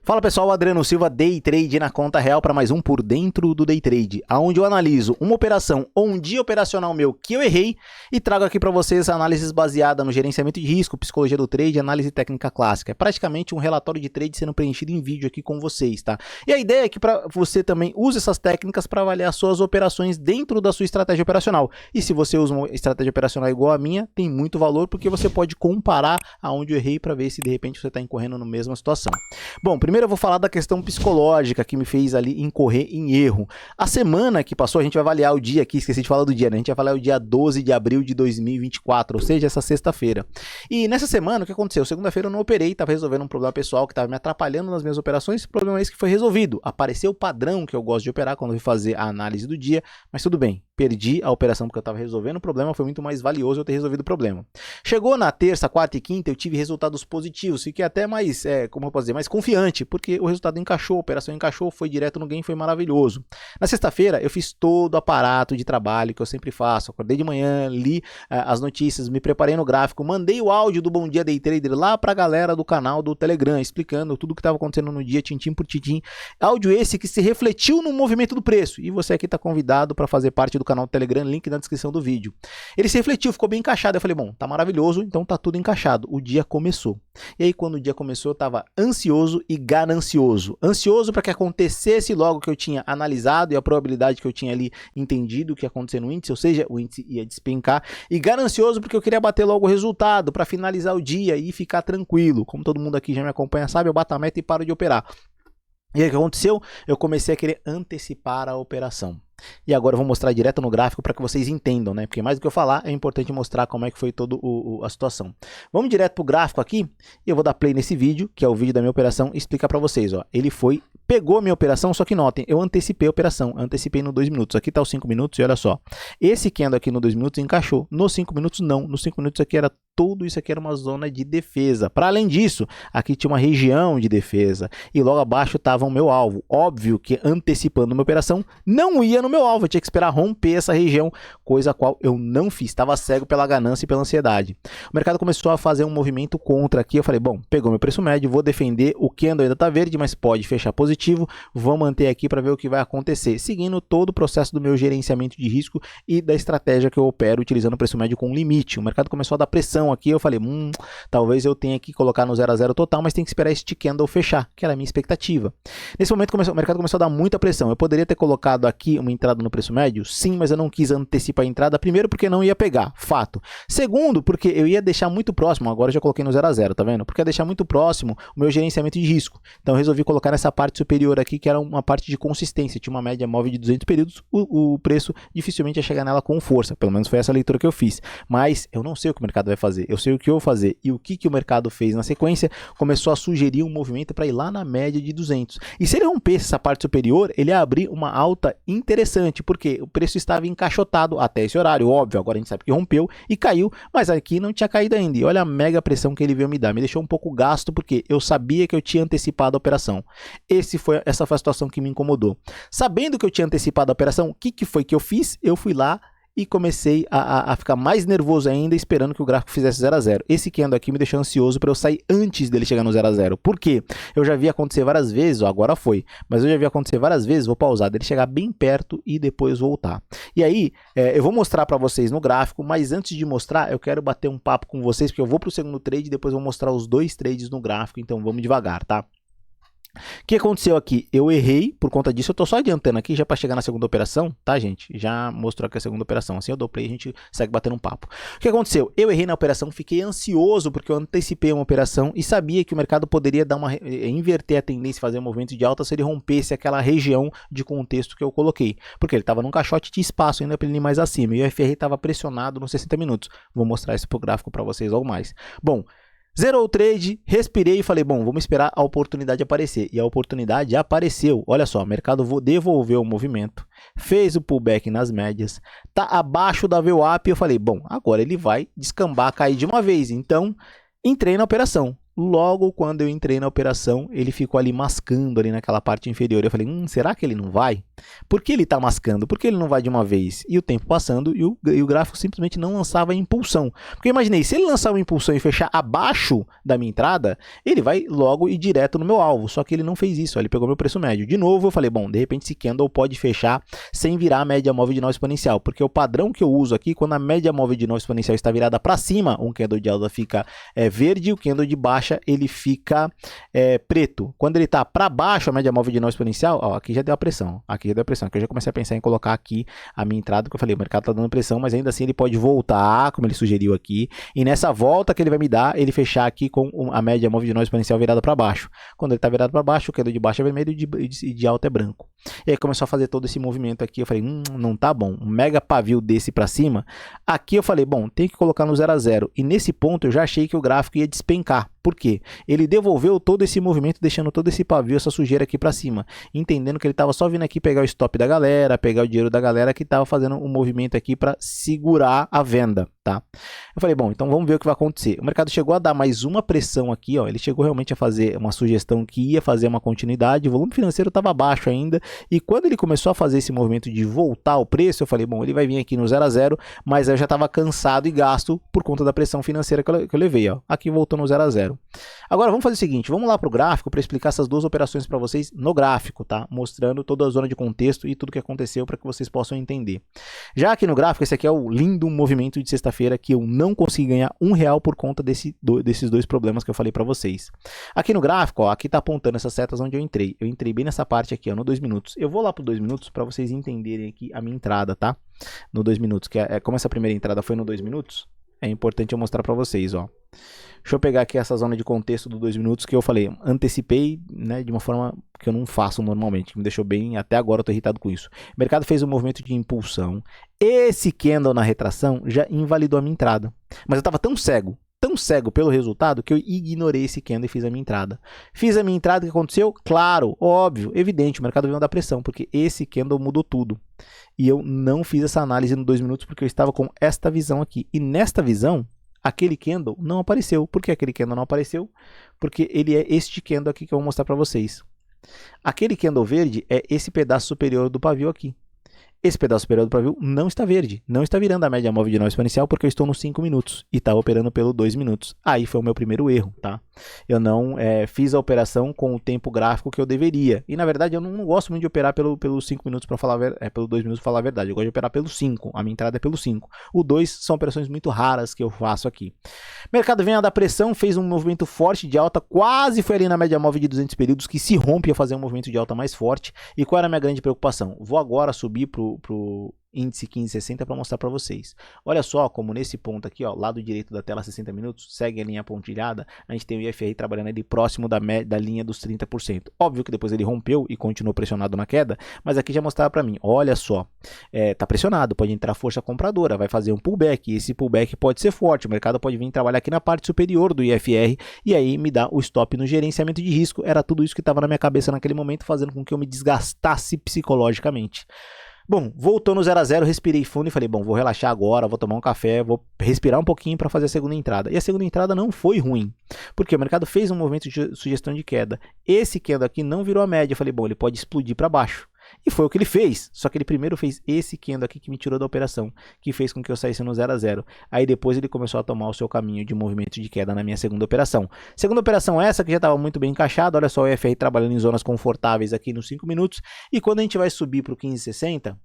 Fala pessoal, Adriano Silva, Day Trade na conta real para mais um Por Dentro do Day Trade, onde eu analiso uma operação ou um dia operacional meu que eu errei e trago aqui para vocês análises baseadas no gerenciamento de risco, psicologia do trade e análise técnica clássica. É praticamente um relatório de trade sendo preenchido em vídeo aqui com vocês, tá? E a ideia é que você também use essas técnicas para avaliar suas operações dentro da sua estratégia operacional. E se você usa uma estratégia operacional igual a minha, tem muito valor porque você pode comparar aonde eu errei para ver se de repente você está incorrendo na mesma situação. Bom, primeiro eu vou falar da questão psicológica que me fez ali incorrer em erro. A semana que passou, a gente vai avaliar o dia aqui, esqueci de falar do dia, né? A gente vai avaliar o dia 12 de abril de 2024, ou seja, essa sexta-feira. E nessa semana, o que aconteceu? Segunda-feira eu não operei, estava resolvendo um problema pessoal que estava me atrapalhando nas minhas operações, o problema é esse que foi resolvido. Apareceu o padrão que eu gosto de operar quando eu fui fazer a análise do dia, mas tudo bem, perdi a operação porque eu estava resolvendo o problema, foi muito mais valioso eu ter resolvido o problema. Chegou na terça, quarta e quinta, eu tive resultados positivos, fiquei até mais, como eu posso dizer, mais confiante, porque o resultado encaixou, a operação encaixou, foi direto no gain, foi maravilhoso. Na sexta-feira, eu fiz todo o aparato de trabalho que eu sempre faço, acordei de manhã, li as notícias, me preparei no gráfico, mandei o áudio do Bom Dia Day Trader lá pra galera do canal do Telegram, explicando tudo o que estava acontecendo no dia, tintim por tintim. Áudio esse que se refletiu no movimento do preço, e você aqui está convidado para fazer parte do canal do Telegram, link na descrição do vídeo. Ele se refletiu, ficou bem encaixado, eu falei, bom, tá maravilhoso, então tá tudo encaixado. O dia começou. E aí quando o dia começou, eu estava ansioso e ganancioso. Ansioso para que acontecesse logo que eu tinha analisado e a probabilidade que eu tinha ali entendido o que ia acontecer no índice, ou seja, o índice ia despencar. E ganancioso porque eu queria bater logo o resultado para finalizar o dia e ficar tranquilo. Como todo mundo aqui já me acompanha sabe, eu bato a meta e paro de operar. E aí o que aconteceu? Eu comecei a querer antecipar a operação. E agora eu vou mostrar direto no gráfico para que vocês entendam, né? Porque mais do que eu falar, é importante mostrar como é que foi toda a situação. Vamos direto para o gráfico aqui e eu vou dar play nesse vídeo, que é o vídeo da minha operação, e explicar para vocês, ó. Ele pegou a minha operação, só que notem, eu antecipei a operação, antecipei no 2 minutos. Aqui está os 5 minutos e olha só. Esse candle aqui no 2 minutos encaixou, nos 5 minutos não. Nos 5 minutos aqui era tudo isso aqui era uma zona de defesa. Para além disso, aqui tinha uma região de defesa e logo abaixo estava o meu alvo. Óbvio que antecipando uma operação não ia no meu alvo, eu tinha que esperar romper essa região, coisa a qual eu não fiz. Estava cego pela ganância e pela ansiedade. O mercado começou a fazer um movimento contra aqui. Eu falei, bom, pegou meu preço médio, vou defender. O candle ainda está verde, mas pode fechar positivo. Vou manter aqui para ver o que vai acontecer, seguindo todo o processo do meu gerenciamento de risco e da estratégia que eu opero utilizando o preço médio com limite. O mercado começou a dar pressão aqui, eu falei, talvez eu tenha que colocar no 0 a 0 total, mas tem que esperar este candle fechar, que era a minha expectativa. Nesse momento o mercado começou a dar muita pressão. Eu poderia ter colocado aqui uma entrada no preço médio? Sim, mas eu não quis antecipar a entrada, primeiro porque não ia pegar, fato. Segundo, porque eu ia deixar muito próximo, agora eu já coloquei no 0 a 0, tá vendo? Porque ia deixar muito próximo o meu gerenciamento de risco. Então eu resolvi colocar nessa parte superior aqui, que era uma parte de consistência, tinha uma média móvel de 200 períodos, o preço dificilmente ia chegar nela com força, pelo menos foi essa a leitura que eu fiz. Mas eu não sei o que o mercado vai fazer, eu sei o que eu vou fazer. E o que o mercado fez na sequência? Começou a sugerir um movimento para ir lá na média de 200. E se ele rompesse essa parte superior, ele ia abrir uma alta interessante, porque o preço estava encaixotado até esse horário, óbvio, agora a gente sabe que rompeu e caiu, mas aqui não tinha caído ainda. E olha a mega pressão que ele veio me dar, me deixou um pouco gasto, porque eu sabia que eu tinha antecipado a operação. Essa foi a situação que me incomodou. Sabendo que eu tinha antecipado a operação, o que foi que eu fiz? Eu fui lá e comecei a ficar mais nervoso ainda, esperando que o gráfico fizesse 0 a 0. Esse candle aqui me deixou ansioso para eu sair antes dele chegar no 0 a 0. Por quê? Eu já vi acontecer várias vezes, ó, agora foi, mas eu já vi acontecer várias vezes, vou pausar, dele chegar bem perto e depois voltar. E aí, eu vou mostrar para vocês no gráfico, mas antes de mostrar, eu quero bater um papo com vocês, porque eu vou para o segundo trade e depois vou mostrar os 2 trades no gráfico, então vamos devagar, tá? O que aconteceu aqui? Eu errei, por conta disso eu tô só adiantando aqui já para chegar na segunda operação, tá gente? Já mostrou aqui a segunda operação, assim eu dou play e a gente segue batendo um papo. O que aconteceu? Eu errei na operação, fiquei ansioso porque eu antecipei uma operação e sabia que o mercado poderia inverter a tendência e fazer um movimento de alta se ele rompesse aquela região de contexto que eu coloquei. Porque ele estava num caixote de espaço ainda para ele ir mais acima e o FR estava pressionado nos 60 minutos. Vou mostrar isso pro gráfico para vocês logo mais. Bom, zerou o trade, respirei e falei, bom, vamos esperar a oportunidade aparecer. E a oportunidade apareceu. Olha só, o mercado devolveu o movimento, fez o pullback nas médias, tá abaixo da VWAP. Eu falei, bom, agora ele vai descambar, cair de uma vez. Então, entrei na operação. logo quando eu entrei na operação, ele ficou ali mascando ali naquela parte inferior. Eu falei, será que ele não vai? Por que ele está mascando? Por que ele não vai de uma vez? E o tempo passando e o gráfico simplesmente não lançava impulsão. Porque eu imaginei, se ele lançar uma impulsão e fechar abaixo da minha entrada, ele vai logo ir direto no meu alvo. Só que ele não fez isso, ele pegou meu preço médio. De novo, eu falei, bom, de repente esse candle pode fechar sem virar a média móvel de nó exponencial. Porque o padrão que eu uso aqui, quando a média móvel de nó exponencial está virada para cima, um candle de alta fica verde, o candle de baixa ele fica preto. Quando ele está para baixo, a média móvel de nó exponencial, ó, aqui já deu a pressão. Aqui já deu a pressão. Aqui eu já comecei a pensar em colocar aqui a minha entrada, porque eu falei, o mercado está dando pressão, mas ainda assim ele pode voltar, como ele sugeriu aqui, e nessa volta que ele vai me dar, ele fechar aqui com a média móvel de nó exponencial virada para baixo. Quando ele está virado para baixo, o candle de baixo é vermelho e de alta é branco. E aí começou a fazer todo esse movimento aqui, eu falei, não tá bom. Um mega pavio desse para cima. Aqui eu falei, bom, tem que colocar no 0 a 0. E nesse ponto eu já achei que o gráfico ia despencar. Por quê? Ele devolveu todo esse movimento, deixando todo esse pavio, essa sujeira aqui para cima, entendendo que ele estava só vindo aqui pegar o stop da galera, pegar o dinheiro da galera que estava fazendo um movimento aqui para segurar a venda, tá? Eu falei, bom, então vamos ver o que vai acontecer. O mercado chegou a dar mais uma pressão aqui, ó, ele chegou realmente a fazer uma sugestão que ia fazer uma continuidade, o volume financeiro estava baixo ainda, e quando ele começou a fazer esse movimento de voltar o preço, eu falei, bom, ele vai vir aqui no 0 a 0, mas eu já estava cansado e gasto por conta da pressão financeira que eu levei, ó. Aqui voltou no 0 a 0. Agora vamos fazer o seguinte, vamos lá para o gráfico para explicar essas duas operações para vocês no gráfico, tá? Mostrando toda a zona de contexto e tudo que aconteceu para que vocês possam entender. Já aqui no gráfico, esse aqui é o lindo movimento de sexta-feira que eu não consegui ganhar R$1 por conta desses dois problemas que eu falei para vocês. Aqui no gráfico, ó, aqui está apontando essas setas onde eu entrei. Eu entrei bem nessa parte aqui, ó, no 2 minutos. Eu vou lá para o 2 minutos para vocês entenderem aqui a minha entrada, tá? No 2 minutos, que como essa primeira entrada foi no 2 minutos, é importante eu mostrar para vocês, ó. Deixa eu pegar aqui essa zona de contexto do 2 minutos que eu falei, antecipei, né, de uma forma que eu não faço normalmente, que me deixou bem, até agora eu tô irritado com isso. O mercado fez um movimento de impulsão, esse candle na retração já invalidou a minha entrada, mas eu estava tão cego pelo resultado que eu ignorei esse candle e fiz a minha entrada. Fiz a minha entrada, o que aconteceu? Claro, óbvio, evidente, o mercado veio dar pressão, porque esse candle mudou tudo. E eu não fiz essa análise no 2 minutos porque eu estava com esta visão aqui, e nesta visão, aquele candle não apareceu. Por que aquele candle não apareceu? Porque ele é este candle aqui que eu vou mostrar para vocês. Aquele candle verde é esse pedaço superior do pavio aqui. Esse pedaço superior do pavio não está verde, não está virando a média móvel de nó exponencial porque eu estou nos 5 minutos e está operando pelo 2 minutos. Aí foi o meu primeiro erro, tá? Eu não fiz a operação com o tempo gráfico que eu deveria. E na verdade eu não gosto muito de operar pelos 5 minutos para falar pelo 2 minutos para falar a verdade. Eu gosto de operar pelo 5. A minha entrada é pelo 5. O 2 são operações muito raras que eu faço aqui. O mercado vem a dar pressão, fez um movimento forte de alta, quase foi ali na média móvel de 200 períodos que se rompe a fazer um movimento de alta mais forte. E qual era a minha grande preocupação? Vou agora subir pro índice 1560 para mostrar para vocês. Olha só como nesse ponto aqui, ó, lado direito da tela 60 minutos, segue a linha pontilhada, a gente tem o IFR trabalhando ali próximo da linha dos 30%. Óbvio que depois ele rompeu e continuou pressionado na queda, mas aqui já mostrava para mim, olha só, tá pressionado, pode entrar força compradora, vai fazer um pullback, e esse pullback pode ser forte, o mercado pode vir trabalhar aqui na parte superior do IFR, e aí me dá o stop no gerenciamento de risco. Era tudo isso que estava na minha cabeça naquele momento, fazendo com que eu me desgastasse psicologicamente. Bom, voltou no 0 a 0, respirei fundo e falei, bom, vou relaxar agora, vou tomar um café, vou respirar um pouquinho para fazer a segunda entrada. E a segunda entrada não foi ruim, porque o mercado fez um movimento de sugestão de queda. Esse candle aqui não virou a média, eu falei, bom, ele pode explodir para baixo. E foi o que ele fez, só que ele primeiro fez esse candle aqui que me tirou da operação, que fez com que eu saísse no 0 a 0. Aí depois ele começou a tomar o seu caminho de movimento de queda na minha segunda operação. Segunda operação essa que já estava muito bem encaixada, olha só o EFR trabalhando em zonas confortáveis aqui nos 5 minutos. E quando a gente vai subir para o 1560...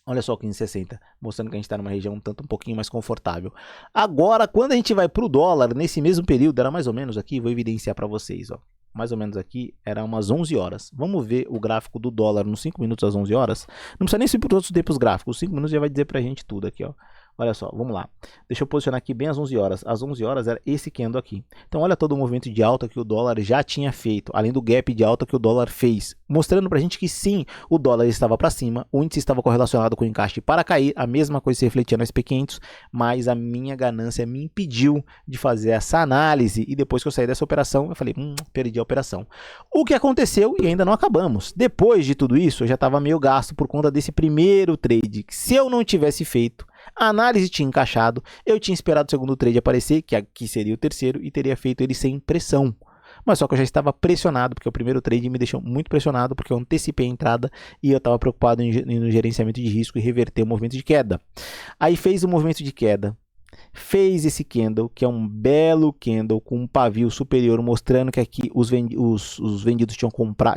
Olha só o 1560, mostrando que a gente está numa região um pouquinho mais confortável. Agora, quando a gente vai para o dólar, nesse mesmo período, era mais ou menos aqui, vou evidenciar para vocês, ó. Mais ou menos aqui, era umas 11 horas. Vamos ver o gráfico do dólar nos 5 minutos às 11 horas. Não precisa nem subir para outros tempos gráficos, os 5 minutos já vai dizer para a gente tudo aqui, ó. Olha só, vamos lá. Deixa eu posicionar aqui bem às 11 horas. Às 11 horas era esse candle aqui. Então olha todo o movimento de alta que o dólar já tinha feito, além do gap de alta que o dólar fez, mostrando pra gente que sim, o dólar estava para cima, o índice estava correlacionado com o encaixe para cair, a mesma coisa se refletia no SP500, mas a minha ganância me impediu de fazer essa análise e depois que eu saí dessa operação, eu falei, perdi a operação. O que aconteceu e ainda não acabamos. Depois de tudo isso, eu já estava meio gasto por conta desse primeiro trade, que se eu não tivesse feito, A análise tinha encaixado, eu tinha esperado o segundo trade aparecer, que aqui seria o terceiro, e teria feito ele sem pressão. Mas só que eu já estava pressionado, porque o primeiro trade me deixou muito pressionado, porque eu antecipei a entrada e eu estava preocupado no gerenciamento de risco e reverter o movimento de queda. Aí fez o movimento de queda, fez esse candle, que é um belo candle com um pavio superior, mostrando que aqui os vendidos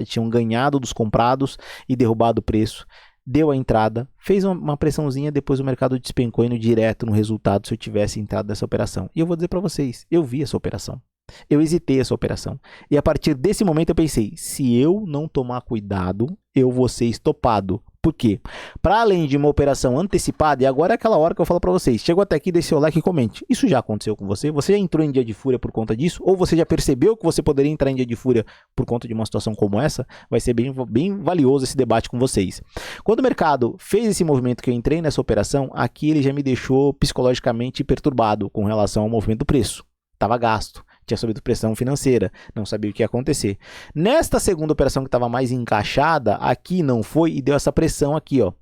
tinham ganhado dos comprados e derrubado o preço. Deu a entrada, fez uma pressãozinha, depois o mercado despencou indo direto no resultado se eu tivesse entrado nessa operação. E eu vou dizer para vocês, eu vi essa operação. Eu hesitei essa operação. E a partir desse momento eu pensei, se eu não tomar cuidado, eu vou ser estopado. Por quê? Para além de uma operação antecipada, e agora é aquela hora que eu falo para vocês, chegou até aqui, deixe seu like e comente. Isso já aconteceu com você? Você já entrou em dia de fúria por conta disso? Ou você já percebeu que você poderia entrar em dia de fúria por conta de uma situação como essa? Vai ser bem valioso esse debate com vocês. Quando o mercado fez esse movimento que eu entrei nessa operação, aqui ele já me deixou psicologicamente perturbado com relação ao movimento do preço. Estava gasto. Tinha subido pressão financeira, não sabia o que ia acontecer. Nesta segunda operação que estava mais encaixada, aqui não foi e deu essa pressão aqui, ó.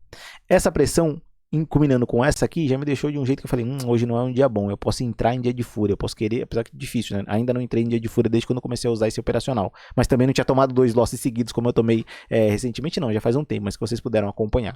Essa pressão, combinando com essa aqui, já me deixou de um jeito que eu falei, hoje não é um dia bom, eu posso entrar em dia de fúria, eu posso querer, apesar que é difícil, né? Ainda não entrei em dia de fúria desde quando eu comecei a usar esse operacional, mas também não tinha tomado 2 losses seguidos como eu tomei recentemente, não, já faz um tempo, mas que vocês puderam acompanhar.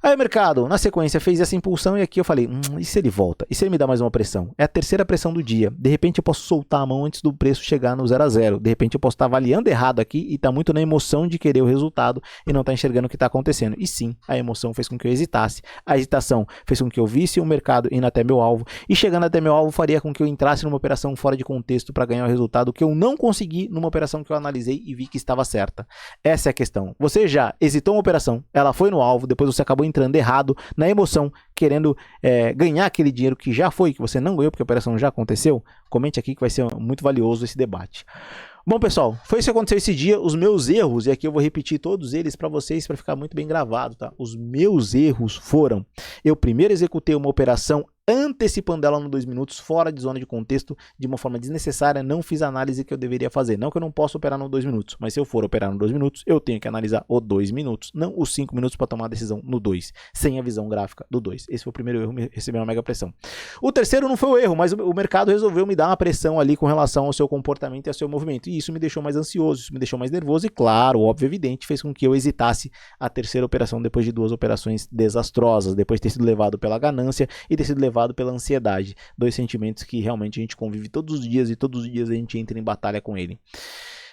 Aí o mercado, na sequência, fez essa impulsão e aqui eu falei, e se ele volta? E se ele me dá mais uma pressão? É a terceira pressão do dia. De repente eu posso soltar a mão antes do preço chegar no 0 a 0. De repente eu posso estar avaliando errado aqui e estar muito na emoção de querer o resultado e não estar enxergando o que está acontecendo. E sim, a emoção fez com que eu hesitasse. A hesitação fez com que eu visse o mercado indo até meu alvo. E chegando até meu alvo faria com que eu entrasse numa operação fora de contexto para ganhar o resultado que eu não consegui numa operação que eu analisei e vi que estava certa. Essa é a questão. Você já hesitou uma operação, ela foi no alvo, depois você acabou entrando errado, na emoção, querendo ganhar aquele dinheiro que já foi, que você não ganhou porque a operação já aconteceu? Comente aqui que vai ser muito valioso esse debate. Bom, pessoal, foi isso que aconteceu esse dia, os meus erros, e aqui eu vou repetir todos eles para vocês, para ficar muito bem gravado, tá? Os meus erros foram, eu primeiro executei uma operação antecipando ela no 2 minutos, fora de zona de contexto, de uma forma desnecessária, não fiz a análise que eu deveria fazer. Não que eu não possa operar no 2 minutos, mas se eu for operar no 2 minutos, eu tenho que analisar o 2 minutos, não os 5 minutos para tomar a decisão no 2, sem a visão gráfica do 2. Esse foi o primeiro erro, me recebeu uma mega pressão. O terceiro não foi o erro, mas o mercado resolveu me dar uma pressão ali com relação ao seu comportamento e ao seu movimento, e isso me deixou mais ansioso, isso me deixou mais nervoso e claro, óbvio, evidente, fez com que eu hesitasse a terceira operação depois de 2 operações desastrosas, depois de ter sido levado pela ganância e ter sido levado pela ansiedade, 2 sentimentos que realmente a gente convive todos os dias e todos os dias a gente entra em batalha com ele.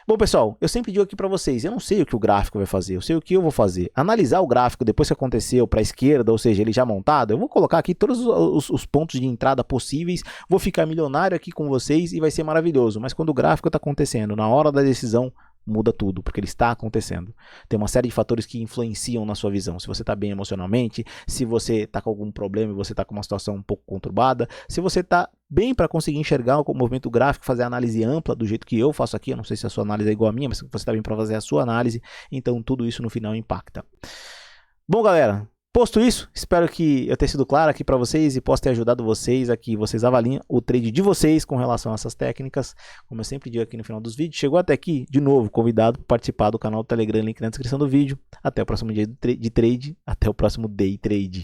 Bom, pessoal, eu sempre digo aqui para vocês, eu não sei o que o gráfico vai fazer, eu sei o que eu vou fazer. Analisar o gráfico depois que aconteceu para a esquerda, ou seja, ele já montado, eu vou colocar aqui todos os pontos de entrada possíveis, vou ficar milionário aqui com vocês e vai ser maravilhoso. Mas quando o gráfico está acontecendo, na hora da decisão, muda tudo, porque ele está acontecendo. Tem uma série de fatores que influenciam na sua visão. Se você está bem emocionalmente, se você está com algum problema e você está com uma situação um pouco conturbada, se você está bem para conseguir enxergar o movimento gráfico, fazer a análise ampla do jeito que eu faço aqui, eu não sei se a sua análise é igual a minha, mas se você está bem para fazer a sua análise, então tudo isso no final impacta. Bom, galera, posto isso, espero que eu tenha sido claro aqui para vocês e possa ter ajudado vocês aqui, vocês avaliem o trade de vocês com relação a essas técnicas, como eu sempre digo aqui no final dos vídeos. Chegou até aqui, de novo, convidado para participar do canal do Telegram, link na descrição do vídeo. Até o próximo dia de trade, até o próximo day trade.